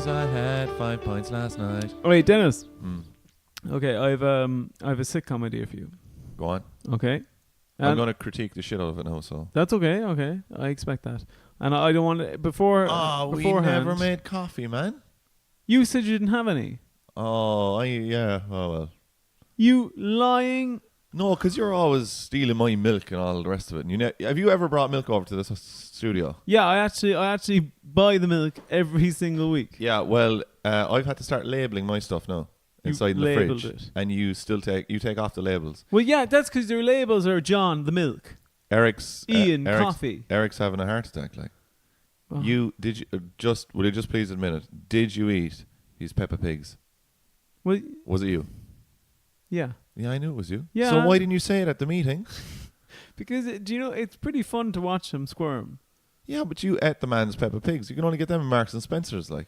I had 5 pints last night. Oh wait, Dennis. Mm. Okay, I've a sitcom idea for you. Go on. Okay. I'm going to critique the shit out of it now, so. That's okay. Okay, I expect that, and I don't want to we beforehand. never made coffee, man. You said you didn't have any. Oh, yeah. Oh, well. You lying. No, because you're always stealing my milk and all the rest of it. And have you ever brought milk over to this studio? Yeah, I actually buy the milk every single week. Yeah, well, I've had to start labeling my stuff now inside in the fridge. It. And you still take off the labels. Well, yeah, that's because your labels are John the milk, Ian coffee. Eric's having a heart attack. Like, Oh. will you just please admit it? Did you eat these Peppa Pigs? Well, Was it you? yeah. Yeah, I knew it was you. Yeah. So why didn't you say it at the meeting? Because do you know it's pretty fun to watch them squirm. Yeah, but you ate the man's Peppa Pigs. You can only get them in Marks and Spencer's. Like,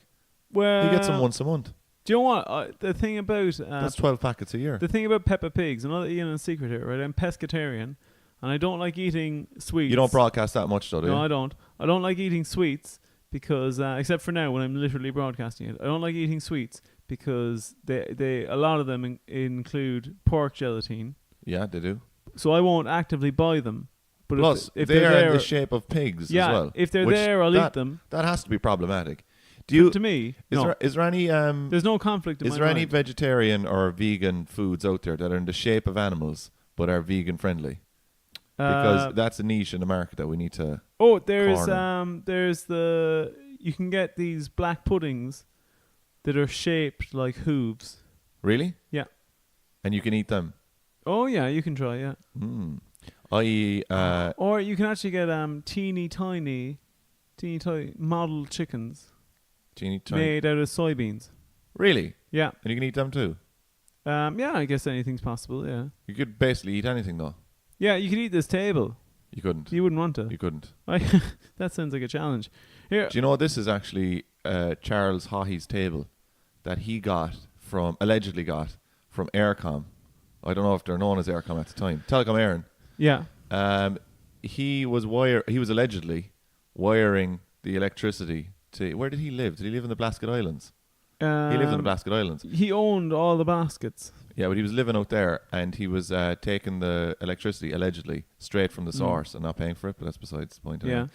Well, you get some once a month. Do you know what the thing about That's 12 packets a year. The thing about Peppa Pigs, another Ian secret here, right? I'm pescatarian, and I don't like eating sweets. You don't broadcast that much, though, do you? No, I don't. I don't like eating sweets because, except for now when I'm literally broadcasting it, I don't like eating sweets because they a lot of them include pork gelatine. Yeah, they do. So I won't actively buy them. But plus, if they're there, in the shape of pigs as well. If they're there, I'll eat them. That has to be problematic. To me, is there any there's no conflict in my mind. Is there any vegetarian or vegan foods out there that are in the shape of animals but are vegan friendly? Because that's a niche in the market that we need to. Oh, there's corner. you can get these black puddings that are shaped like hooves. Really? Yeah. And you can eat them. Oh yeah, you can try. Yeah. Or you can actually get teeny tiny model chickens. Made out of soybeans. Really? Yeah. And you can eat them too? Yeah, I guess anything's possible, yeah. You could basically eat anything though. Yeah, you could eat this table. You couldn't. You wouldn't want to. You couldn't. That sounds like a challenge. Here. Do you know this is actually Charles Haughey's table that he allegedly got from Aircom. I don't know if they're known as Aircom at the time. Telecom Éireann. Yeah. He was allegedly wiring the electricity to. Where did he live? Did he live in the Blasket Islands? He lived in the Blasket Islands. He owned all the baskets. Yeah, but he was living out there, and he was taking the electricity allegedly straight from the source and not paying for it. But that's besides the point. Yeah.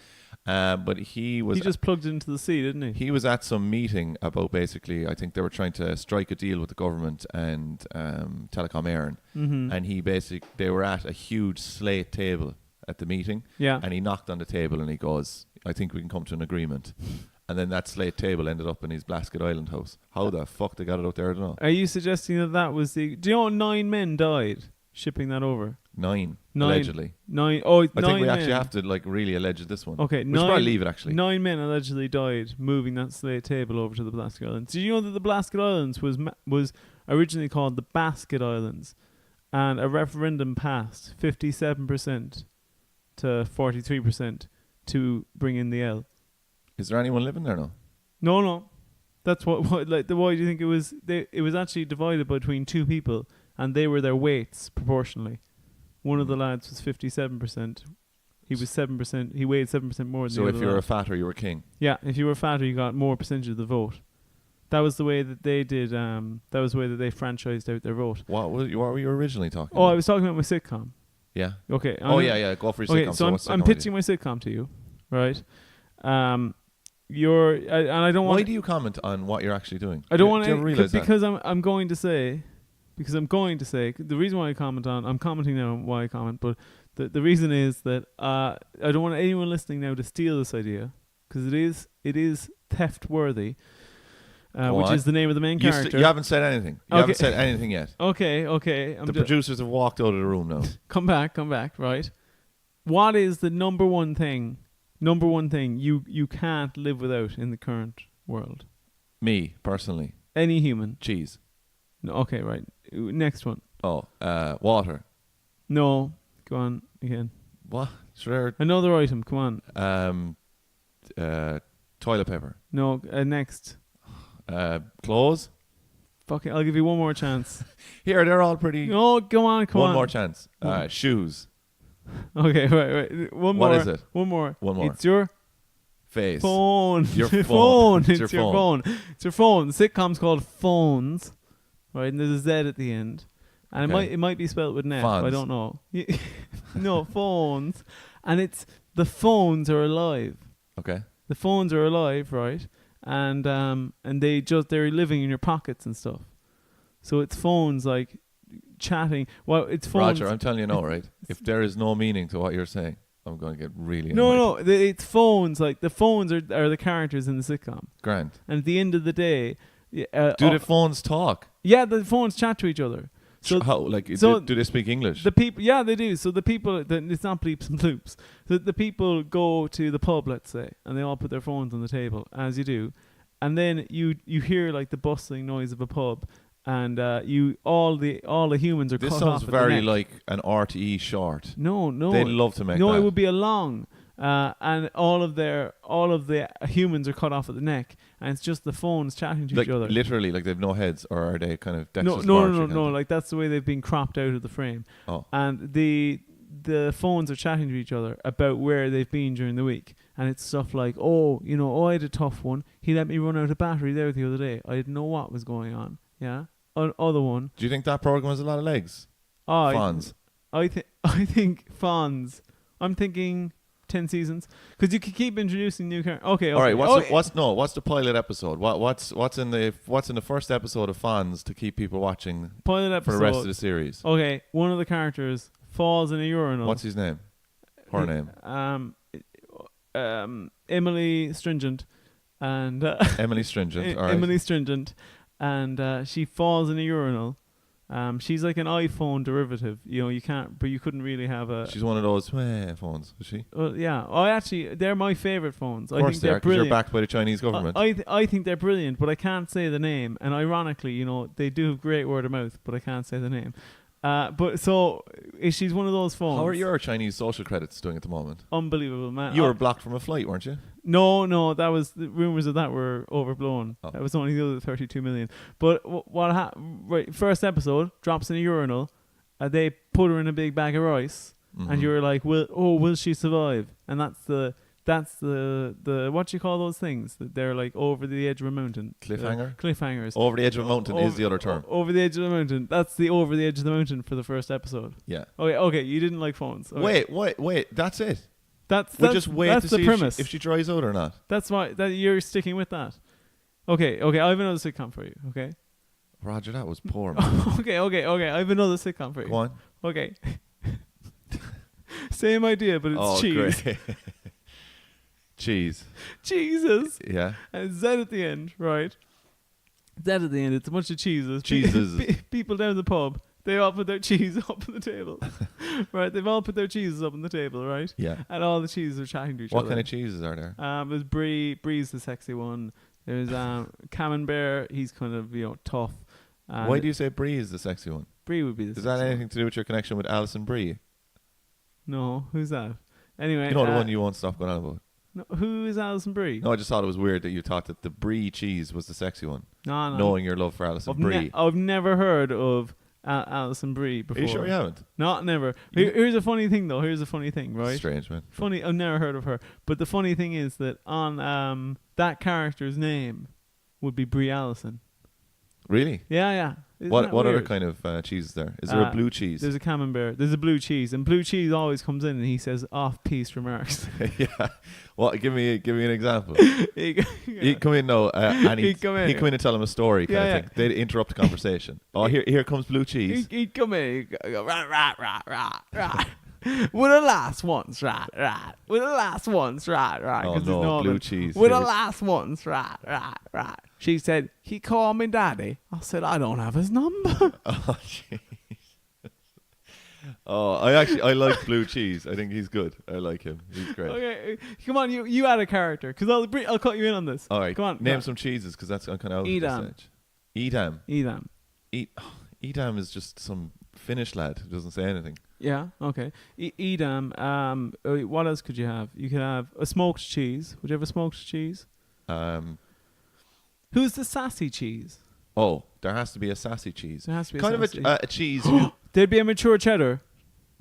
But he just plugged it into the sea, didn't he? He was at some meeting about basically. I think they were trying to strike a deal with the government and Telecom Éireann, and they were at a huge slate table at the meeting. Yeah. And he knocked on the table and he goes, "I think we can come to an agreement." And then that slate table ended up in his Blasket Island house. How the fuck they got it out there, I don't know. Are you suggesting that was the... Do you know 9 men died shipping that over? 9, allegedly. 9. Oh, I think we actually have to really allege this one. Okay, we should probably leave it actually. 9 men allegedly died moving that slate table over to the Blasket Islands. Did you know that the Blasket Islands was originally called the Basket Islands, and a referendum passed 57% to 43% to bring in the L? Is there anyone living there now? No. That's what why do you think it was? It was actually divided between 2 people, and they were their weights proportionally. One of the lads was 57%. He was 7%. He weighed 7% more than the other. So if you were a fatter, you were king. Yeah, if you were fatter, you got more percentage of the vote. That was the way that they did. That was the way that they franchised out their vote. What were you originally talking about? I was talking about my sitcom. Yeah. Okay. Yeah. Go for your sitcom. Okay, so I'm pitching my sitcom to you, right? And I don't want. Why do you comment on what you're actually doing? I don't want to because I'm going to say the reason why I'm commenting now on why I comment, but the reason is that I don't want anyone listening now to steal this idea, because it is theft worthy, which is the name of the main character. You haven't said anything. You haven't said anything yet. Okay. The producers have walked out of the room now. Come back, right? What is the number one thing you can't live without in the current world? Me, personally. Any human. Cheese. No, okay, right. Next one. Oh, water. No. Go on again. What? Sure. Another item, come on. Toilet paper. No, next. Clothes. Fuck it, I'll give you one more chance. Here, they're all pretty... No, come on. One more chance. Shoes. Okay, right. One more. What is it? One more. It's your face. Phone. Your phone. Phone. It's It's your your phone. It's your phone. The sitcom's called Phones, right? And there's a Z at the end. And it might be spelled with an F. I don't know. No, Phones. And it's the phones are alive. Okay. The phones are alive, right? And they're living in your pockets and stuff. So it's phones like chatting. Well, it's phones. Roger, I'm telling you now, right? If there is no meaning to what you're saying, I'm going to get really No, annoyed. it's phones. Like the phones are the characters in the sitcom. Grand. And at the end of the day, Do the phones talk? Yeah, the phones chat to each other. So How? Like, so do they speak English? the people, yeah, they do. So the people, it's not bleeps and bloops. The people go to the pub, let's say, and they all put their phones on the table, as you do, and then you hear like the bustling noise of a pub, and all the humans are This cut sounds off at very the neck. like an RTE short. No, They'd love to make that. no, it would be a long, and all of the humans are cut off at the neck, and it's just the phones chatting to Like each other. literally, like they've no heads, or are they kind of Dexter's No. Laboratory kind of thing? Like that's the way they've been cropped out of the frame. Oh. And the phones are chatting to each other about where they've been during the week, and it's stuff like, I had a tough one. He let me run out of battery there the other day. I didn't know what was going on. Yeah. Other one. Do you think that program has a lot of legs? Oh, Fonz. I think Fonz. I'm thinking 10 seasons, because you could keep introducing new characters. Okay. All right. What's the pilot episode? What's in the first episode of Fonz to keep people watching pilot episode for the rest of the series? Okay, one of the characters falls in a urinal. What's his name? Her name? Emily Stringent, and Emily Stringent. All right. Emily Stringent, and she falls in a urinal. She's like an iPhone derivative. You can't, but you couldn't really have a. She's one of those phones, is she? Yeah. Actually, they're my favorite phones. Of course I think they are, they're 'cause you're brilliant. backed by the Chinese government. I think they're brilliant, but I can't say the name. And ironically, they do have great word of mouth, but I can't say the name. But so she's one of those phones. How are your Chinese social credits doing at the moment? Unbelievable, man. You were blocked from a flight, weren't you? No, that was the rumors of that were overblown. Oh. That was only the other 32 million. But what happened? Right, first episode drops in a urinal. They put her in a big bag of rice, and you're like, will she survive? And that's the what do you call those things? That they're like over the edge of a mountain. Cliffhangers. Over the edge of a mountain is the other term. Over the edge of the mountain. That's the over the edge of the mountain for the first episode. Yeah. Okay. You didn't like phones. Okay. Wait. That's it. We'll just wait that's to the see premise. if she dries out or not. That's why that you're sticking with that. Okay. I have another sitcom for you. Okay. Roger, that was poor, man. Okay. I have another sitcom for you. Go on. Okay. Same idea, but it's cheese. Great. Cheese. Jesus. Yeah. And Z at the end, right? Z at the end. It's a bunch of cheeses. People down the pub. They all put their cheese up on the table. Right? They've all put their cheeses up on the table, right? Yeah. And all the cheeses are chatting to each other. What kind of cheeses are there? There's Brie. Brie's the sexy one. There's Camembert. He's kind of tough. Why do you say Brie is the sexy one? Brie would be the Is sexy that anything one. to do with your connection with Alison Brie? No, who's that? Anyway, You know the one you won't stop going on about. No, who is Alison Brie? No, I just thought it was weird that you thought that the Brie cheese was the sexy one. No. Knowing your love for Alison Brie. I've never heard of Alison Brie before. Are you sure you haven't? No, never. Here's a funny thing, though. Here's a funny thing, right? Strange, man. Funny. I've never heard of her. But the funny thing is that on that character's name would be Brie Allison. Really? Yeah. Isn't What that other weird? kind of cheese is there? Is there a blue cheese? There's a camembert. There's a blue cheese, and blue cheese always comes in, and he says off-piece remarks. Yeah. Well, give me an example. Yeah. He'd come in now, and he'd come in and tell him a story kind of thing. They'd interrupt the conversation. Here comes blue cheese. He'd come in, he'd go, rah. With a last once, right. With a last once, right. Oh no, blue cheese. With a last once, right. She said, he called me daddy. I said, I don't have his number. Oh, jeez. Oh, I like blue cheese. I think he's good. I like him. He's great. Okay, come on, you add a character, because I'll cut you in on this. All right, come on. Name some cheeses, because that's kind of out of this stage. Edam is just some Finnish lad who doesn't say anything. Yeah, okay. Edam, what else could you have? You could have a smoked cheese. Would you have a smoked cheese? Who's the sassy cheese? Oh, there has to be a sassy cheese. There has to be kind a sassy. of a cheese. There'd be a mature cheddar.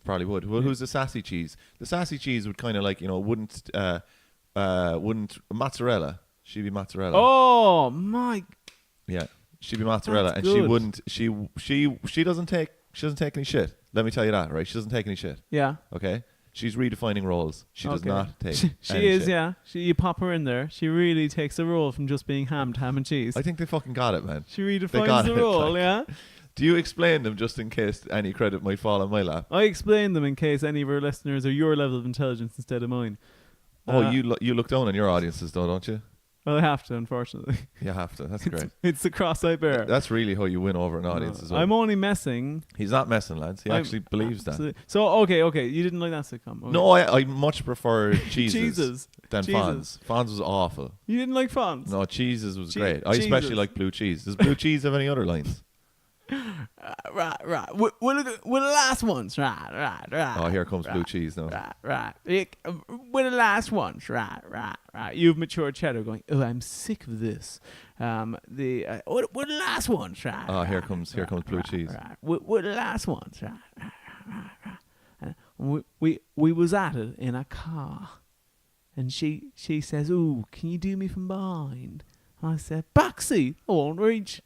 Probably would. Well, who's the sassy cheese? The sassy cheese would kind of like, wouldn't wouldn't mozzarella. She'd be mozzarella. Oh my! Yeah, she'd be mozzarella, That's and good. she wouldn't. She doesn't take any shit. Let me tell you that, right? She doesn't take any shit. Yeah. Okay, she's redefining roles. She does Okay. not take. She any is, shit. yeah. You pop her in there. She really takes the role from just being ham to ham and cheese. I think they fucking got it, man. She got redefines the it, role, like- yeah. Do you explain them just in case any credit might fall on my lap? I explain them in case any of our listeners are your level of intelligence instead of mine. Oh, you look down on your audiences, though, don't you? Well, I have to, unfortunately. You have to. That's great. It's the cross I bear. That's really how you win over an audience as well. I'm only messing. He's not messing, lads. He actually believes that. So, okay. You didn't like that sitcom. Okay. No, I much prefer Cheeses Jesus. than Jesus. Fonz. Fonz was awful. You didn't like Fonz? No, Cheeses was great. I especially Jesus. like Blue Cheese. Does Blue Cheese have any other lines? Right. We're the last ones. Right. Oh, here comes Blue Cheese now. Right. We're the last ones. Right. You've matured cheddar going, oh, I'm sick of this. We're the last ones. Right. Oh, here comes Blue Cheese. Right. We're the last ones. Right. And we was at it in a car. And she says, ooh, can you do me from behind? And I said, backseat. I won't reach.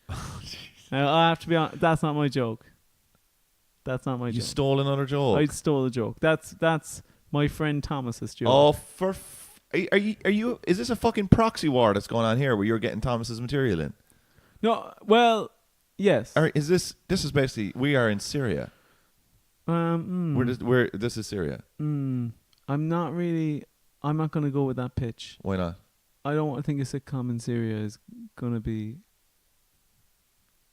Now, I have to be honest, that's not my joke. That's not my You joke. stole another joke. I stole a joke. That's my friend Thomas's joke. Oh, are you? Is this a fucking proxy war that's going on here where you're getting Thomas's material in? No, well, yes. Or is this is basically we are in Syria. This is Syria. I'm not going to go with that pitch. Why not? I don't think a sitcom in Syria is going to be.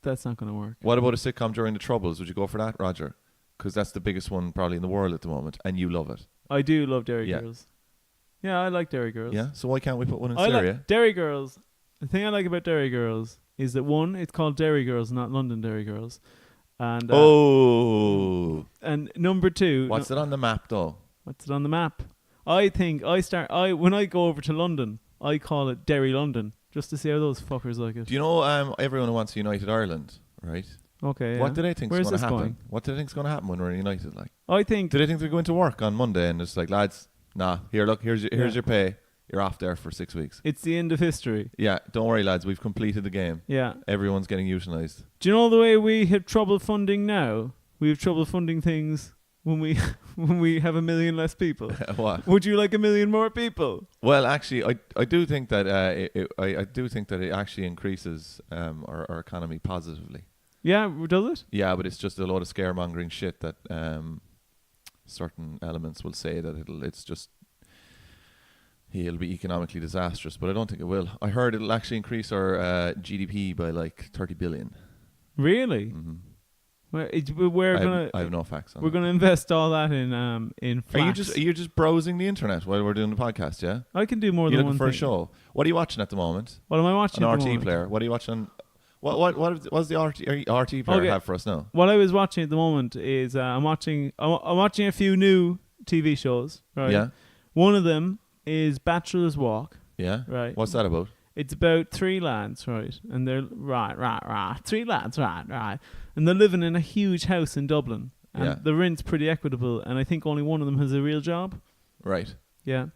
That's not going to work. What about a sitcom during the Troubles? Would you go for that, Roger? Because that's the biggest one probably in the world at the moment, and you love it. I do love Dairy Yeah. Girls. Yeah, I like Dairy Girls. Yeah. So why can't we put one in I Syria? like Dairy Girls. The thing I like about Dairy Girls is that one, it's called Dairy Girls, not London Dairy Girls. And and number two, What's it on the map though? what's it on the map? I think when I go over to London, I call it Derry London just to see how those fuckers like it. Do you know everyone who wants United Ireland, right? Okay. Yeah. What do they think is Where's going to this happen? going? What do they think is going to happen when we're in United? Like, I think do they think they're going to work on Monday and it's like, lads, nah, here's your pay. You're off there for 6 weeks. it's the end of history. Yeah, don't worry, lads. We've completed the game. Yeah. Everyone's getting euthanized. Do you know the way we have trouble funding now? We have trouble funding things when we when we have 1 million less people. What? Would you like 1 million more people? Well, actually, I do think that I do think that it actually increases our economy positively. Yeah, does it? Yeah, but it's just a lot of scaremongering shit that certain elements will say that it'll be economically disastrous, but I don't think it will. I heard it'll actually increase our GDP by like 30 billion. Really? Mm-hmm. I have no facts on we're that. going to invest all that in flax. Are you just browsing the internet while we're doing the podcast? Yeah. I can do more You're than looking one for thing. a show. What are you watching at the moment? What am I watching? An at the RT moment? player. What are you watching? What's the RT player have for us now? What I was watching at the moment is I'm watching a few new TV shows. Right. Yeah. One of them is Bachelor's Walk. Yeah. Right. What's that about? It's about 3 lads, right? And they're right. 3 lads, right. And they're living in a huge house in Dublin. And Yeah. the rent's pretty equitable. And I think only one of them has a real job. Right. Yeah.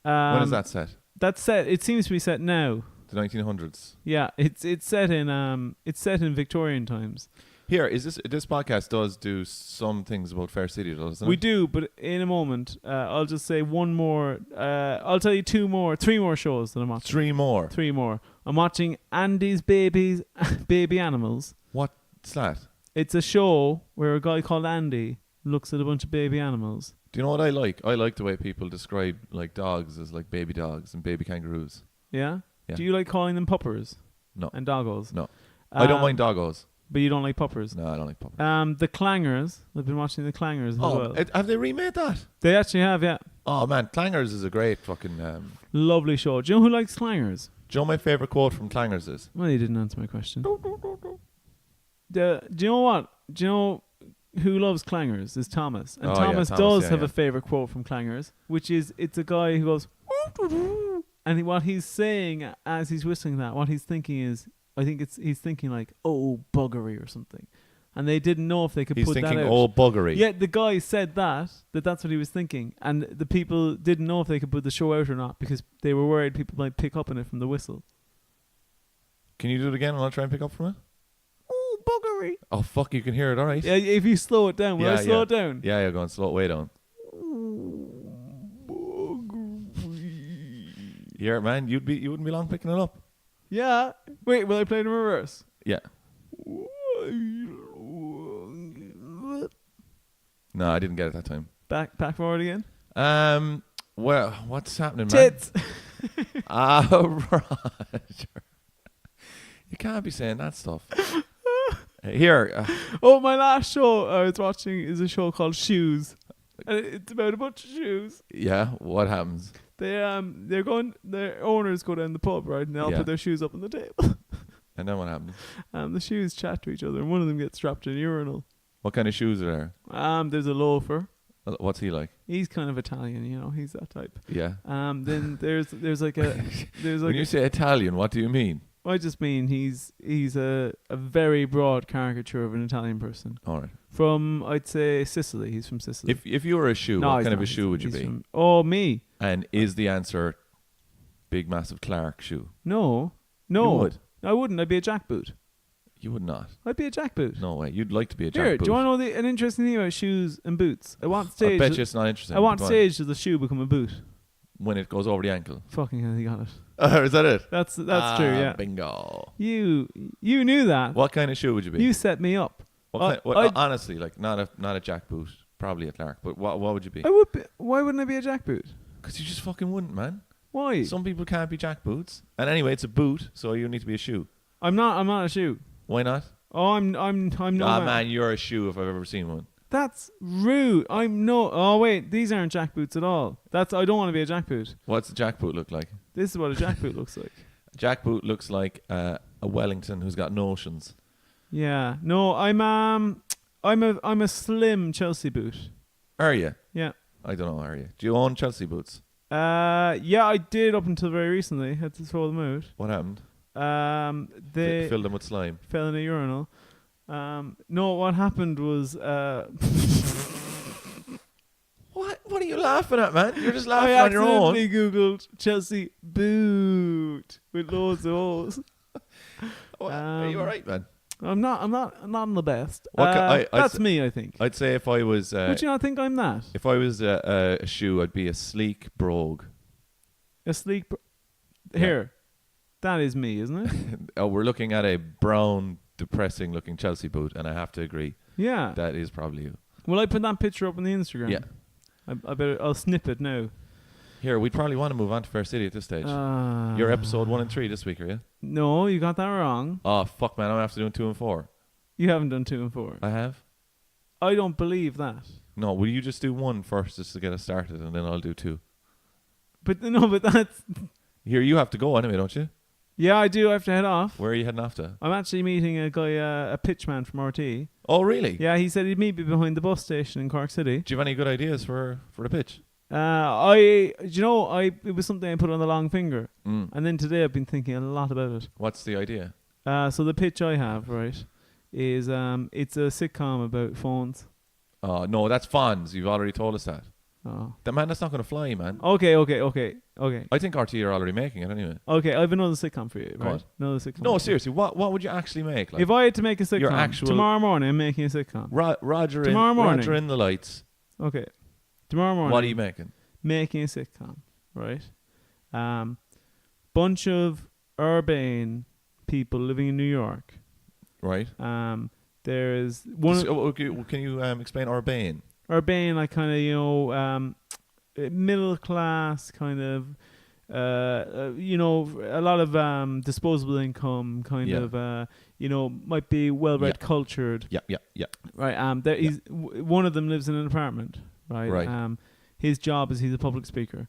When is that set? That's set. It seems to be set now. The 1900s. Yeah. It's set in Victorian times. Here, this podcast does do some things about Fair City, doesn't it? We do, but in a moment, I'll just say one more. I'll tell you 3 more shows that I'm watching. 3 more. 3 more. I'm watching Andy's Baby Animals. What's that? It's a show where a guy called Andy looks at a bunch of baby animals. Do you know what I like? I like the way people describe like dogs as like baby dogs and baby kangaroos. Yeah? Yeah. Do you like calling them puppers? No. And doggos? No. I don't mind doggos. But you don't like puppers? No, I don't like puppers. The Clangers. I've been watching the Clangers as well. Have they remade that? They actually have, yeah. Oh man, Clangers is a great fucking. Lovely show. Do you know who likes Clangers? Do you know my favourite quote from Clangers is? Well, you didn't answer my question. Do you know what? Do you know who loves Clangers? Is Thomas. And Thomas does have a favourite quote from Clangers, which is, it's a guy who goes, and what he's saying as he's whistling that, what he's thinking is, I think he's thinking like, oh, buggery or something. and they didn't know if they could He's put that thinking, out. oh, buggery. Yeah, the guy said that's what he was thinking, and the people didn't know if they could put the show out or not because they were worried people might pick up on it from the whistle. Can you do it again and I'll try and pick up from it? Oh, buggery. Oh, fuck, you can hear it, all right. Yeah, if you slow it down. Will I slow it down? Yeah, go on, slow it way down. You hear it, man? You wouldn't be long picking it up. Yeah. Wait, will I play it in reverse? Yeah. No, I didn't get it that time. Back forward again. Well, what's happening, man? Tits. Roger. You can't be saying that stuff. Here. Oh, my last show I was watching is a show called Shoes. And it's about a bunch of shoes. Yeah, what happens? Their owners go down the pub, right? And they'll put their shoes up on the table. And then what happens? The shoes chat to each other, and one of them gets strapped in a urinal. What kind of shoes are there? There's a loafer. What's he like? He's kind of Italian, he's that type. Yeah. Then there's like a when you say Italian, what do you mean? I just mean he's a very broad caricature of an Italian person. All right. From, I'd say, Sicily. He's from Sicily. If you were a shoe, what kind of a shoe would you be? Me. And is the answer big, massive Clark shoe? No. You would? I wouldn't. I'd be a jackboot. You would not. I'd be a jackboot. No way. You'd like to be a jackboot. Here, do you want to know an interesting thing about shoes and boots? I bet you it's not interesting. At what stage does the shoe become a boot? When it goes over the ankle. Fucking hell, you got it. Is that it? That's true, yeah. Bingo. You knew that. What kind of shoe would you be? You set me up. Honestly, like not a jackboot, probably a Clark. But what would you be? I would be. Why wouldn't I be a jackboot? Because you just fucking wouldn't, man. Why? Some people can't be jackboots. And anyway, it's a boot, so you need to be a shoe. I'm not a shoe. Why not? Oh, I'm not. Man, you're a shoe if I've ever seen one. That's rude. Oh wait, these aren't jackboots at all. I don't want to be a jackboot. What's a jackboot look like? This is what a jackboot looks like. A jackboot looks like a Wellington who's got notions. Yeah. No, I'm a slim Chelsea boot. Are you? Yeah. I don't know. Are you? Do you own Chelsea boots? Yeah, I did up until very recently. Had to throw them out. What happened? They filled them with slime. Fell in a urinal. No, what happened was What are you laughing at, man? You're just laughing on your own. I accidentally Googled Chelsea boot with loads of O's. Are you alright, man? I'm not on the best. That's me, I think. I'd say if I was... would you not think I'm that? If I was a shoe, I'd be a sleek brogue. A sleek... Here. That is me, isn't it? Oh, we're looking at a brown, depressing looking Chelsea boot, and I have to agree. Yeah. That is probably you. Will I put that picture up on the Instagram? Yeah. I'll snip it now. Here, we'd probably want to move on to Fair City at this stage. You're episode 1 and 3 this week, are you? No, you got that wrong. Oh, fuck, man. I'm after doing 2 and 4. You haven't done 2 and 4. I have? I don't believe that. No, will you just do 1 first just to get us started, and then I'll do 2? But that's... Here, you have to go anyway, don't you? Yeah, I do. I have to head off. Where are you heading off to? I'm actually meeting a guy, a pitchman from RT. Oh, really? Yeah, he said he'd meet me behind the bus station in Cork City. Do you have any good ideas for the pitch? It was something I put on the long finger. Mm. And then today I've been thinking a lot about it. What's the idea? So the pitch I have, right, is it's a sitcom about phones. Oh, no, that's Fonz. You've already told us that. Oh. That's not going to fly, man. Okay. I think RT are already making it anyway. Okay, I have another sitcom for you, right? What? Another sitcom. No, seriously, what would you actually make? Like, if I had to make a sitcom, tomorrow morning I'm making a sitcom. Roger in the lights. Okay. Tomorrow morning. What are you making? Making a sitcom, right? Bunch of urbane people living in New York. Right. There is one. Okay, can you explain urbane? Urbane, like kind of middle class, kind of a lot of disposable income, kind of might be well read, cultured. Yeah. Right. One of them lives in an apartment. Right. Right. His job is he's a public speaker.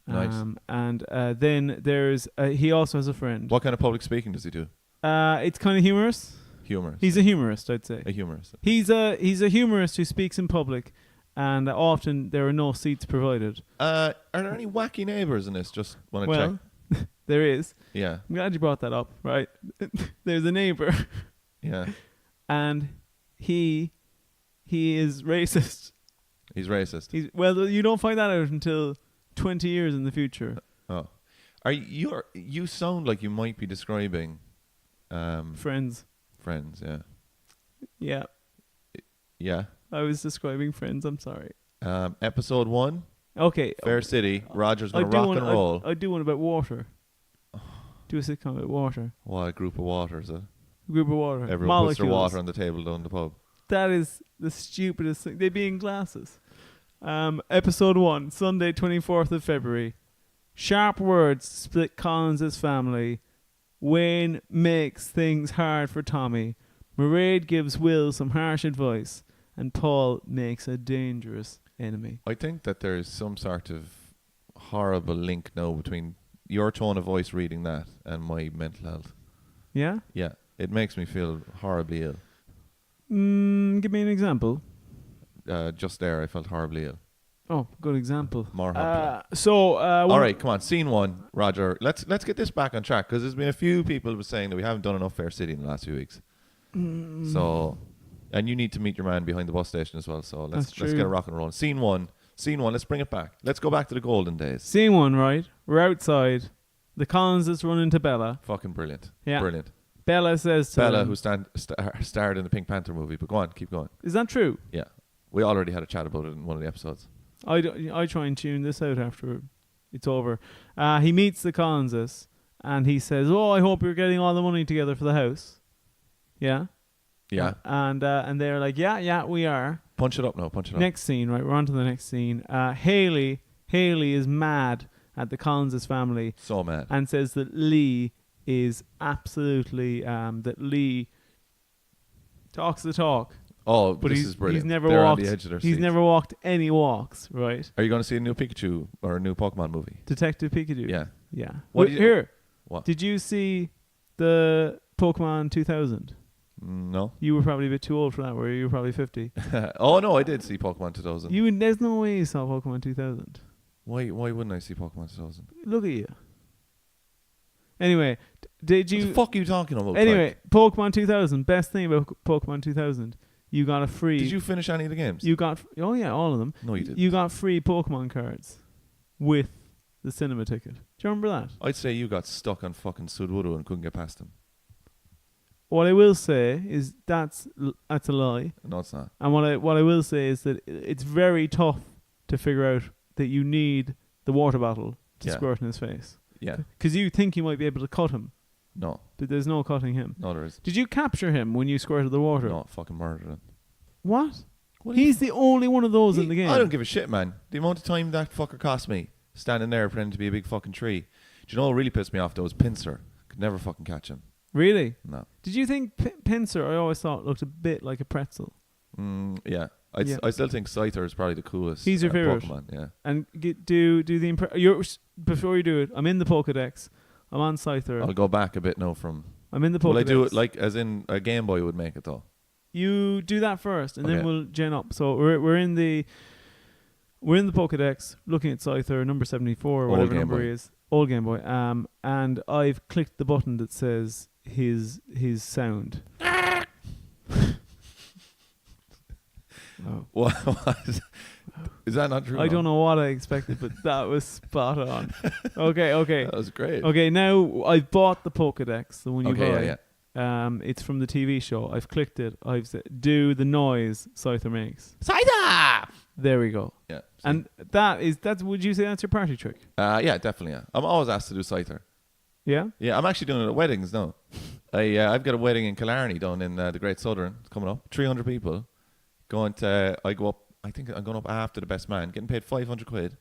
Nice. And then there's he also has a friend. What kind of public speaking does he do? It's kind of humorous. Humorous. He's a humorist, I'd say. A humorist. He's a humorist who speaks in public, and often there are no seats provided. Are there any wacky neighbours in this? Just want to check. There is. Yeah. I'm glad you brought that up. Right. There's a neighbour. Yeah. And he is racist. He's racist. Well, you don't find that out until 20 years in the future. Oh, you sound like you might be describing Friends. Friends, yeah. Yeah. Yeah. I was describing Friends. I'm sorry. Episode 1. Okay. Fair City. Roger's gonna rock and roll. I do one about water. Do a sitcom about water. What a group of water is it? Group of water. Everyone Molecules. puts their water on the table down the pub. That is the stupidest thing. They'd be in glasses. Episode 1, Sunday, 24th of February. Sharp words split Collins' family. Wayne makes things hard for Tommy. Mairead gives Will some harsh advice. And Paul makes a dangerous enemy. I think that there is some sort of horrible link now between your tone of voice reading that and my mental health. Yeah? Yeah. It makes me feel horribly ill. Give me an example. Just there, I felt horribly ill. Oh, good example. More happy. All right, come on. Scene 1, Roger. Let's get this back on track because there's been a few people saying that we haven't done enough Fair City in the last few weeks. So, and you need to meet your man behind the bus station as well. So let's get a rock and roll. Scene 1. Let's bring it back. Let's go back to the golden days. Scene 1, right? We're outside. The Collinses run into Bella. Fucking brilliant. Yeah. Brilliant. Bella says to Bella, them, who starred in the Pink Panther movie. But go on, keep going. Is that true? Yeah. We already had a chat about it in one of the episodes. I try and tune this out after it's over. He meets the Collinses and he says, "Oh, I hope you're getting all the money together for the house." Yeah. Yeah. And they're like, "Yeah, we are." Punch it up now. Punch it up. Next scene, right? We're on to the next scene. Haley is mad at the Collinses family. So mad. And says that Lee is absolutely that Lee talks the talk. Oh, but this is brilliant. He's never They're walked. on the edge of their He's seats. never walked any walks, right? Are you going to see a new Pikachu or a new Pokemon movie? Detective Pikachu. Yeah. Yeah. What Here. What? Did you see the Pokemon 2000? No. You were probably a bit too old for that, were you? You were probably 50. Oh no, I did see Pokemon 2000. There's no way you saw Pokemon 2000. Why wouldn't I see Pokemon 2000? Look at you. Anyway, did you... What the fuck are you talking about? Anyway, Pokemon 2000. Best thing about Pokemon 2000. You got a free... Did you finish any of the games? You got... Oh yeah, all of them. No, you didn't. You got free Pokemon cards with the cinema ticket. Do you remember that? I'd say you got stuck on fucking Sudwood and couldn't get past them. What I will say is that's a lie. No, it's not. And what I will say is that it's very tough to figure out that you need the water bottle to squirt in his face. Yeah. Because you think you might be able to cut him. No. But there's no cutting him. No, there is. Did you capture him when you squirted the water? No, fucking murdered him. What? He's the only one of those in the game. I don't give a shit, man. The amount of time that fucker cost me standing there pretending to be a big fucking tree. Do you know what really pissed me off? Though was Pinsir. Could never fucking catch him. Really? No. Did you think Pinsir, I always thought, looked a bit like a pretzel? Yeah. I still think Scyther is probably the coolest. He's your favourite? Pokemon, yeah. And do the before you do it, I'm in the Pokedex. I'm on Scyther. I'll go back a bit now from... I'm in the Pokedex. Will I do it like as in a Game Boy would make it though? You do that first, and then we'll gen up. So we're in the Pokedex, looking at Scyther number 74, or whatever number he is, old Game Boy. And I've clicked the button that says his sound. Oh. What? Is that not true? I don't know what I expected, but that was spot on. Okay. That was great. Okay, now I've bought the Pokedex, the one you buy. Yeah. It's from the TV show. I've clicked it. I've said, do the noise Scyther makes. Scyther! There we go. Yeah. See? And that's. Would you say that's your party trick? Yeah, definitely. Yeah. I'm always asked to do Scyther. Yeah. Yeah, I'm actually doing it at weddings now. I've got a wedding in Killarney down in the Great Southern. It's coming up. 300 people. I go up. I think I'm going up after the best man, getting paid 500 quid.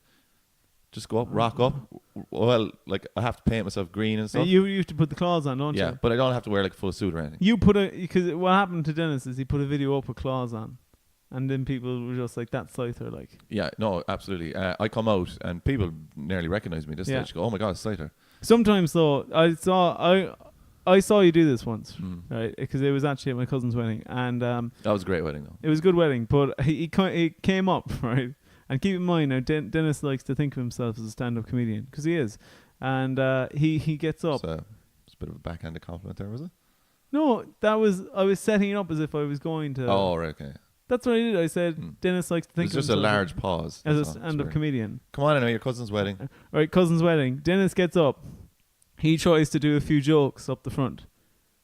Just go up, rock up. Well, like I have to paint myself green and stuff. You have to put the claws on, don't you? Yeah, but I don't have to wear like a full suit or anything. You put because what happened to Denis is he put a video up with claws on, and then people were just like, "That's Scyther," like. Yeah, no, absolutely. I come out and people nearly recognise me. This stage, go, "Oh my god, it's Scyther." Sometimes though, I saw you do this once, right? Because it was actually at my cousin's wedding, and that was a great wedding, though. It was a good wedding, but he came up, right? And keep in mind now, Denis likes to think of himself as a stand-up comedian because he is, and he gets up. It's a bit of a backhanded compliment there, was it? No, I was setting it up as if I was going to. Oh, right, okay. That's what I did. I said Dennis likes to think It's of just a himself large pause. as a That's all. stand-up Sorry. comedian. Come on, I know your cousin's wedding. All right, cousin's wedding. Dennis gets up. He tries to do a few jokes up the front.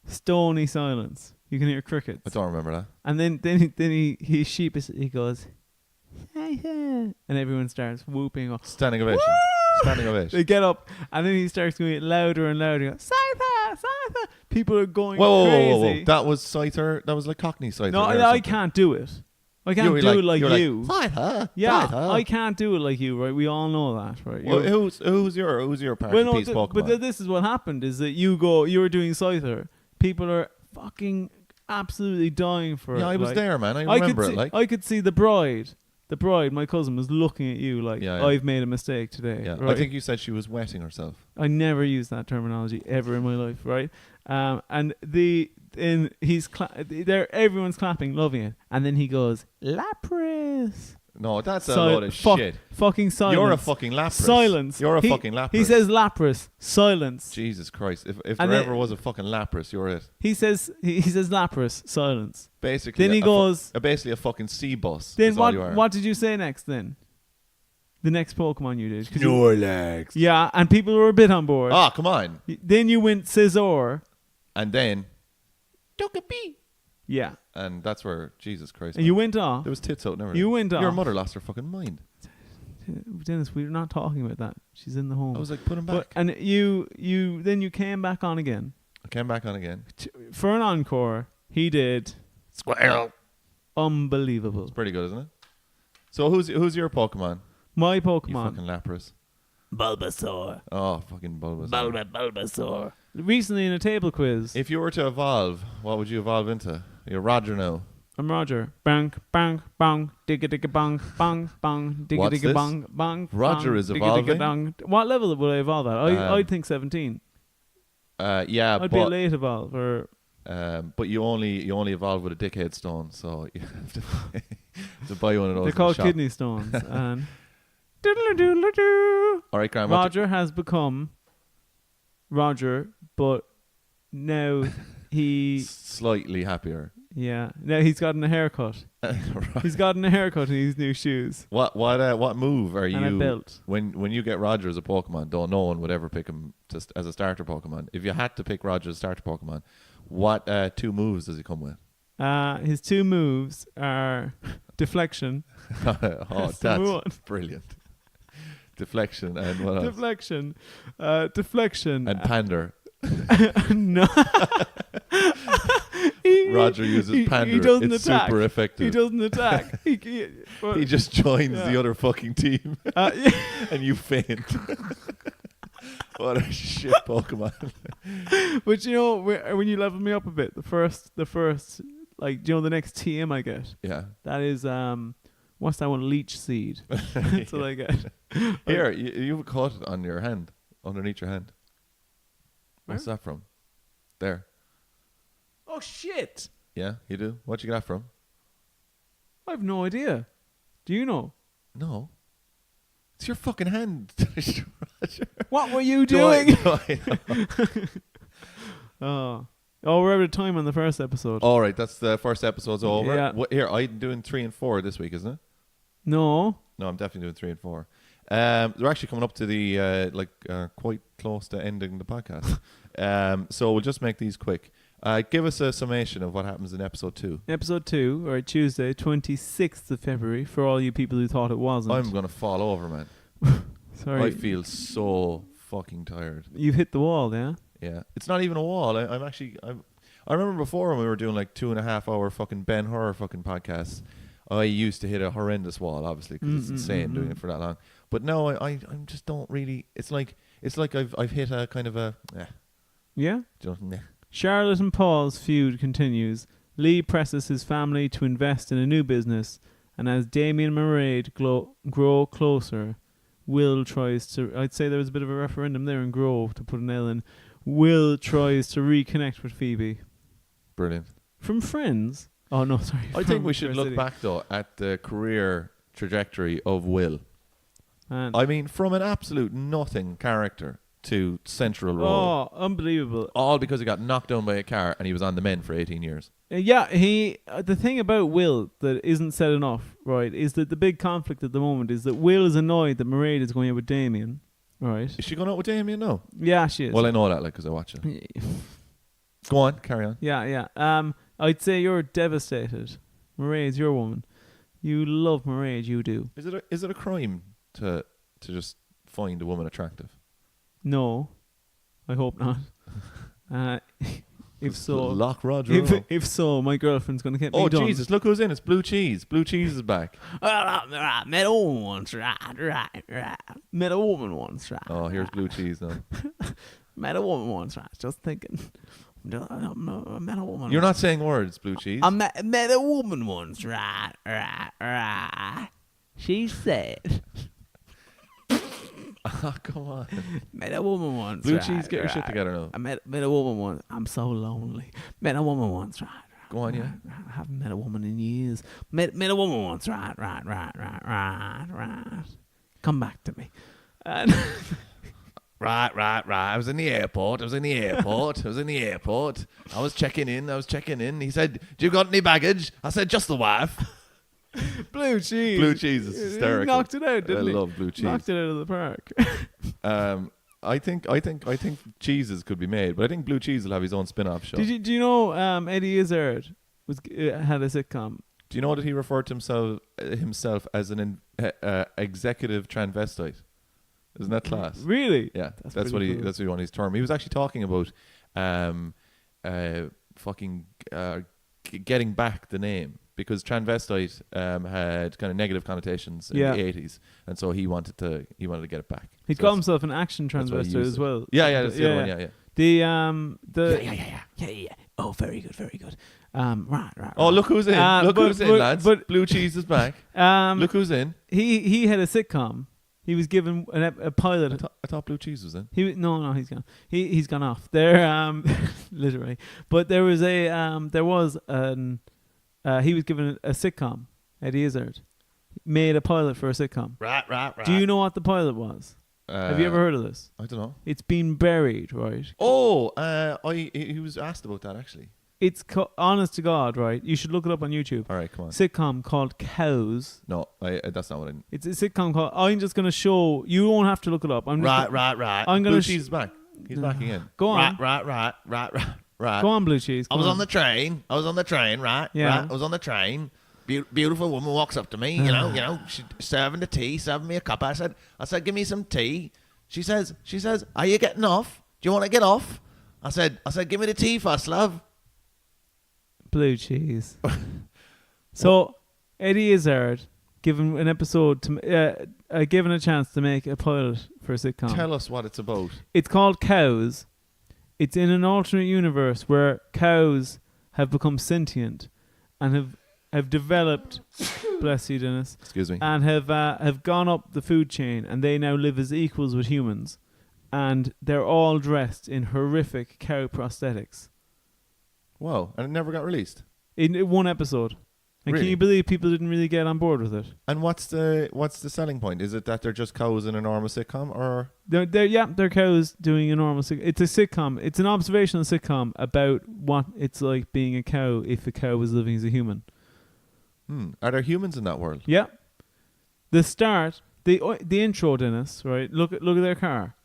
Stony silence. You can hear crickets. I don't remember that. And then he sheepishly goes, and everyone starts whooping up. Standing ovation. Standing ovation. They get up, and then he starts going louder and louder. He goes, Scyther, Scyther. People are going Whoa, crazy. That was Scyther. That was like Cockney Scyther. No, there or I something. can't do it. I can't do it like you. Scyther. Yeah, Scyther. I can't do it like you, right? We all know that, right? Well, who's your party Well, no, piece Pokemon? but this is what happened: is that you were doing Scyther. People are fucking absolutely dying for it. Yeah, I was like, there, man. I remember it. Like, I could see the bride. The bride, my cousin, was looking at you like, Yeah. I've made a mistake today. yeah, Right? I think you said she was wetting herself. I never used that terminology ever in my life, right? And everyone's clapping, loving it, and then he goes, Lapras. No, that's a load of shit. Fucking silence. You're a fucking Lapras. Silence. You're a fucking Lapras. He says Lapras. Silence. Jesus Christ! If And there then- ever was a fucking Lapras, you're it. He says Lapras. Silence. Basically, Then he goes. basically a fucking sea bus. Then is all you are. what did you say next? Then the next Pokemon you did. Snorlax. Yeah, and people were a bit on board. Ah, come on. Then you went Scizor. And then Togepi. Yeah, And that's where Jesus Christ. and you went off. There was tits out and everything. You went Your off. mother lost her fucking mind. Dennis, we're not talking about that. She's in the home. I was like, put him back. But, and you then you came back on again I came back on again. for an encore. He did Squirrel. unbelievable. It's pretty good, isn't it? So who's your Pokemon? My You Pokemon, fucking Lapras. Bulbasaur. Oh, fucking Bulbasaur. Bulbasaur. Recently in a table quiz, If you were to evolve, what would you evolve into? You're Roger now. I'm Roger. Bang, bang, bang, digga digga bang, bang, bang, digga What's digga this? bang, bang. Roger bang, is digga evolving? digga dang. What level will I evolve at? I'd think 17. Yeah, I'd be a late evolve, or but you only evolve with a dickhead stone, so you have to buy one of those. they're in called the shop. kidney stones. And doodle-a-doodle-a-doo. All right, Graham. Roger has become Roger, but now he's slightly happier. now he's gotten a haircut. Right. He's gotten a haircut and his new shoes What move are and a you belt. when you get Roger as a Pokemon? Though no one would ever pick him just as a starter Pokemon. If you had to pick Roger as a starter Pokemon, what 2 moves does he come with? His 2 moves are deflection. Oh, That's number one. that's brilliant. Deflection and what else? Deflection, And Pander. no. Roger uses Pander. He doesn't It's attack. super effective. He doesn't attack. He just joins Yeah. the other fucking team yeah. and you faint. What a shit Pokemon. But you know, when you level me up a bit, the first, like, you know, the next TM I get, Yeah. that is what's that one? Leech seed. That's what I get. Here, you have a cut on your hand, underneath your hand. What's that from? There. Oh shit! Yeah, you do. What you got from? I have no idea. Do you know? No. It's your fucking hand. Roger. What were you Do I- doing? do I know? Oh, we're out of time on the first episode. All right, that's the first episode's over. Yeah. Here, I'm doing 3 and 4 this week, isn't it? No. No, I'm definitely doing 3 and 4. We're actually coming up to the quite close to ending the podcast. So we'll just make these quick. Give us a summation of what happens in episode 2. Episode 2, or Tuesday, 26th of February, for all you people who thought it wasn't. I'm gonna fall over, man. Sorry. I feel so fucking tired. You've hit the wall, yeah? Yeah, it's not even a wall. I remember before when we were doing like 2.5 hour fucking Ben Hur fucking podcasts. I used to hit a horrendous wall, obviously, because it's insane doing it for that long. But no, I just don't really. It's like I've hit a kind of a. Yeah? Just, meh. Charlotte and Paul's feud continues. Lee presses his family to invest in a new business, and as Damien and Mairead grow closer, Will tries to... I'd say there was a bit of a referendum there in Grove, to put an L in. Will tries to reconnect with Phoebe. Brilliant. From Friends? Oh, no, sorry. I think we should look back, though, at the career trajectory of Will. And I mean, from an absolute nothing character to central role. Oh, unbelievable. All because he got knocked down by a car and he was on the men for 18 years. Yeah, the thing about Will that isn't said enough, right, is that the big conflict at the moment is that Will is annoyed that Mairead is going out with Damien, right? Is she going out with Damien? No. Yeah, she is. Well, I know that, like, because I watch it. Go on, carry on. Yeah. I'd say you're devastated. Mairead's your woman. You love Mairead, you do. Is it a crime to just find a woman attractive? No, I hope not. If so, lock Roger. If so, my girlfriend's gonna get me done. Oh Jesus! Look who's in! It's Blue Cheese. Blue Cheese is back. Right. Met a woman once, right. Met a woman once, right. Oh, here's Blue Cheese now. Met a woman once, right. Just thinking. I met a woman. You're not saying words, Blue Cheese. I met a woman once, right. She said. Oh, come on. Met a woman once. Blue Cheese, get your shit together now. I met a woman once. I'm so lonely. Met a woman once, right. Go on, yeah. I haven't met a woman in years. Met a woman once, right. Come back to me. Right. I was in the airport. I was checking in. He said, "Do you got any baggage?" I said, "Just the wife." Blue Cheese. Blue Cheese is hysterical. He knocked it out, didn't he? I love Blue Cheese. Knocked it out of the park. I think cheeses could be made, but I think Blue Cheese will have his own spin-off show. Do you know Eddie Izzard had a sitcom? Do you know that he referred to himself as an executive transvestite? Isn't that class? Really? Yeah, that's pretty what cool. that's what he wanted his term. He was actually talking about getting back the name, because transvestite had kind of negative connotations in the 80s, and so he wanted to get it back. He'd call himself an action transvestite as well. Yeah, that's the other one. Yeah. Yeah. Oh, very good. Right. Oh, look who's in! Who's in, lads! But Blue Cheese is back. Look who's in! He had a sitcom. He was given a pilot. I thought Blue Cheese was in. No, he's gone. He's gone off there. Literally. But he was given a sitcom. Eddie Izzard made a pilot for a sitcom. Right. Do you know what the pilot was? Have you ever heard of this? I don't know. It's been buried, right? Oh, he was asked about that actually. It's honest to God, right? You should look it up on YouTube. All right, come on. Sitcom called Cows. No, that's not what I. It's a sitcom called. I'm just going to show. You won't have to look it up. I'm just right. I'm going Blue to. Cheese is back. He's back again. Go on. Right. Go on, Blue Cheese. I was on the train, right? Yeah. Right? I was on the train. Beautiful woman walks up to me, you know, she's serving the tea, serving me a cup. I said, give me some tea. She says, are you getting off? Do you want to get off? I said, give me the tea first, love. Blue Cheese. So Eddie Izzard given an episode to given a chance to make a pilot for a sitcom. Tell us what it's about. It's called Cows. It's in an alternate universe where cows have become sentient and have developed. Bless you, Denis. Excuse me. And have gone up the food chain, and they now live as equals with humans, and they're all dressed in horrific cow prosthetics. Wow, and it never got released? In one episode. And Really? can you believe people didn't really get on board with it? And what's the selling point? Is it that they're just cows in a normal sitcom, or? They're cows doing a normal sitcom. It's a sitcom. It's an observational sitcom about what it's like being a cow if a cow was living as a human. Are there humans in that world? Yeah. The start, the intro, Dennis, right? Look at their car.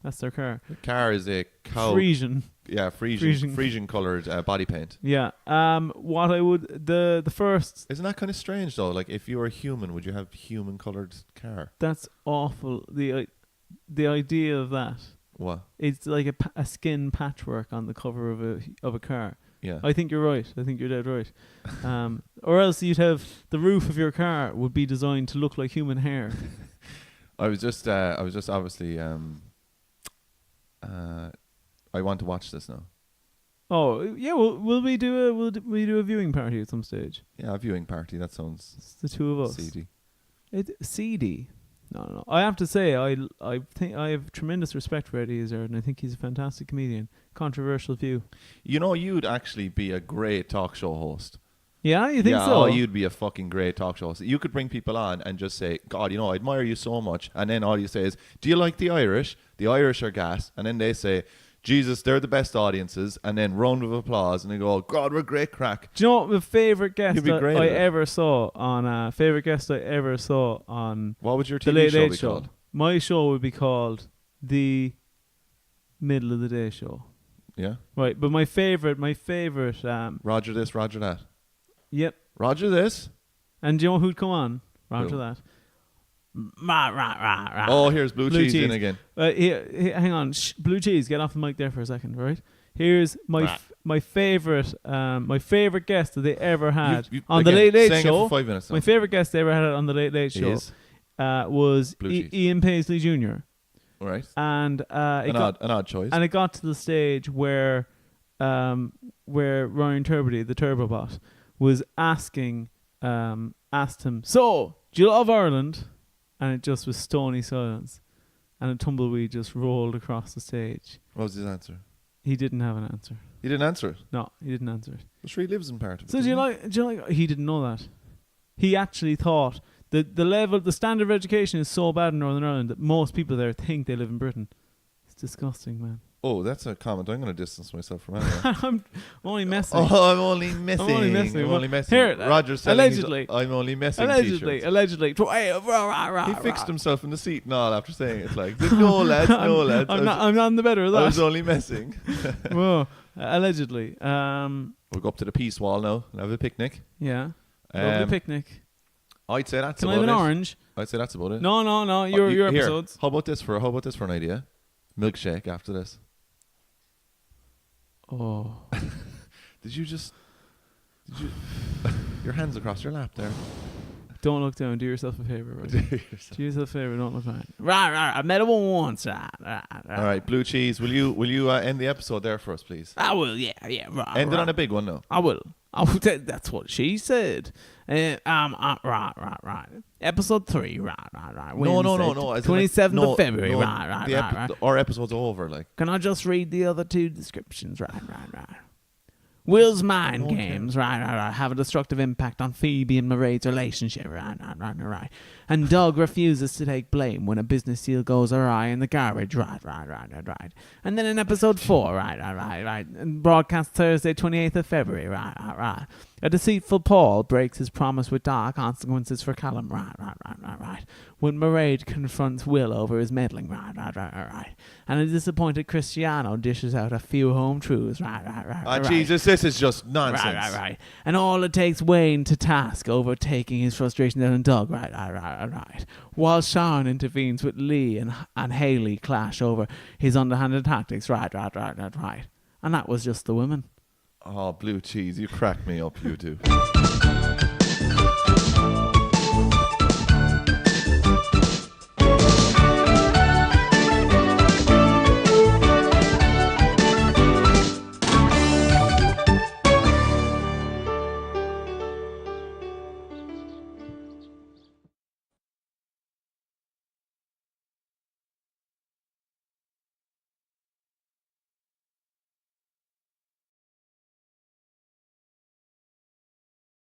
That's their car. The car is a cow. Frisian. Yeah, Frisian coloured body paint. Yeah. What I would the first. Isn't that kind of strange though? Like, if you were a human, would you have human coloured car? That's awful. The idea of that. What? It's like a skin patchwork on the cover of a car. Yeah. I think you're right. I think you're dead right. Or else you'd have the roof of your car would be designed to look like human hair. I was just obviously I want to watch this now. Oh yeah, will we do a viewing party at some stage? Yeah, a viewing party. That sounds. It's the two of us. Seedy. Seedy. No. I have to say, I think I have tremendous respect for Eddie Izzard, and I think he's a fantastic comedian. Controversial view. You know, you'd actually be a great talk show host. Yeah, you think so? Oh, you'd be a fucking great talk show host. You could bring people on and just say, God, I admire you so much. And then all you say is, do you like the Irish? The Irish are gas, and then they say, Jesus, they're the best audiences, and then round of applause, and they go, God, we're great crack. Do you know what my favorite guest You'd be that great I at it. ever saw on What would your the TV Late show Late be Show? called? My show would be called The Middle of the Day Show. Yeah? Right, but my favorite, Roger this, Roger that. yep. Roger this. And do you know who'd come on? Roger Who? that. Rah. Oh, here's blue cheese in again. Here, hang on, blue cheese. Get off the mic there for a second, right? Here's my favorite guest that they ever had on the Late Late saying Show. It for 5 minutes now. My favorite guest they ever had on the Late Late Show Is was Blue cheese. Ian Paisley Jr. all right. And An odd choice. and it got to the stage where Ryan Turbity, the Turbobot, was asked him, so, do you love Ireland? And it just was stony silence. And a tumbleweed just rolled across the stage. What was his answer? He didn't have an answer. He didn't answer it. No, he didn't answer it. I'm sure he lives in part of it. So do you like, he didn't know that. He actually thought that the standard of education is so bad in Northern Ireland that most people there think they live in Britain. It's disgusting, man. Oh, that's a comment. I'm going to distance myself from anyway. I'm only messing. Oh, I'm only messing. I'm only messing. Here, Here, Roger's saying allegedly. I'm only messing. Allegedly. He fixed himself in the seat and all after saying it. It's like, no lads. I'm not on the better of that. I was only messing. Whoa, allegedly. We'll go up to the Peace Wall now and have a picnic. Yeah. Lovely picnic. I'd say that's Can I about have it. an orange? I'd say that's about it. No. Your Here, episodes. How about this for an idea? Milkshake after this. Oh. Did you your hands across your lap there? Don't look down. Do yourself a favour. Right? Do Do yourself a favour. Don't look right. Right. I met him once. Right. All right, blue cheese. Will you end the episode there for us, please? I will. Yeah. Right. End it on a big one, though. I will. That's what she said. Right. Episode 3. Right. No. 27th of February. No, Right. Our episode's over. Like, Can I just read the other two descriptions? Right. Will's mind games, right, have a destructive impact on Phoebe and Mairead's relationship, right. And Doug refuses to take blame when a business deal goes awry in the garage, right. And then in episode 4, right, and broadcast Thursday, 28th of February, right. A deceitful Paul breaks his promise with dire consequences for Callum, right. When Mairead confronts Will over his meddling, right. And a disappointed Cristiano dishes out a few home truths, right. Jesus, this is just nonsense. Right. And all it takes Wayne to task over taking his frustration out on Doug, right. While Sharon intervenes with Lee and Haley clash over his underhanded tactics, right. And that was just the women. Oh, blue cheese, you crack me up, you do.